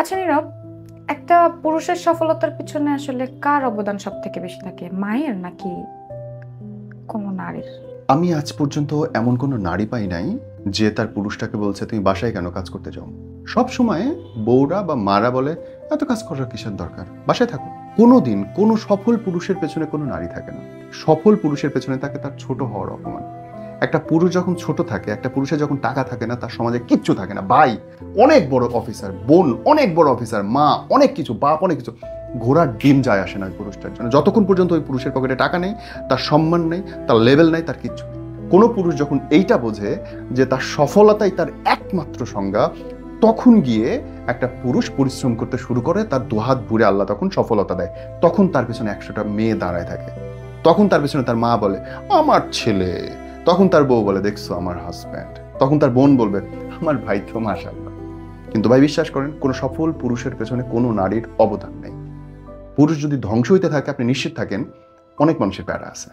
আচ্ছা নীরব, একটা পুরুষের সফলতার পিছনে আসলে কার অবদান সব থেকে বেশি থাকে, মায়ের নাকি কোনো নারীর? আমি আজ পর্যন্ত এমন কোনো নারী পাই নাই যে তার পুরুষটাকে বলছে তুমি বাসায় কেন কাজ করতে যাও। সব সময় বউরা বা মারা বলে এত কাজ করার কিসের দরকার, বাসায় থাকো। কোনোদিন কোনো সফল পুরুষের পেছনে কোনো নারী থাকে না। সফল পুরুষের পেছনে থাকে তার ছোট হওয়ার অপমান। একটা পুরুষ যখন ছোট থাকে, একটা পুরুষের যখন টাকা থাকে না, তার সমাজে কিচ্ছু থাকে না। ভাই অনেক বড় অফিসার, বোন অনেক বড় অফিসার, মা অনেক কিছু, বাপ অনেক কিছু, ঘোড়ার ডিম যায় আসে না ওই পুরুষটার জন্য। যতক্ষণ পর্যন্ত ওই পুরুষের পকেটে টাকা নেই, তার সম্মান নেই, তার লেভেল নেই, তার কিচ্ছু নেই। কোনো পুরুষ যখন এইটা বোঝে যে তার সফলতাই তার একমাত্র সংজ্ঞা, তখন গিয়ে একটা পুরুষ পরিশ্রম করতে শুরু করে, তার দুহাত ভরে আল্লাহ তখন সফলতা দেয়। তখন তার পেছনে 100টা মেয়ে দাঁড়ায় থাকে। তখন তার পেছনে তার মা বলে আমার ছেলে, তখন তার বউ বলে দেখছো আমার হাজব্যান্ড, তখন তার বোন বলবে আমার ভাই তো মাশাআল্লাহ। কিন্তু ভাই বিশ্বাস করেন, কোনো সফল পুরুষের পেছনে কোনো নারীর অবদান নেই। পুরুষ যদি ধ্বংস হইতে থাকে, আপনি নিশ্চিত থাকেন অনেক মানুষের প্যারা আছে।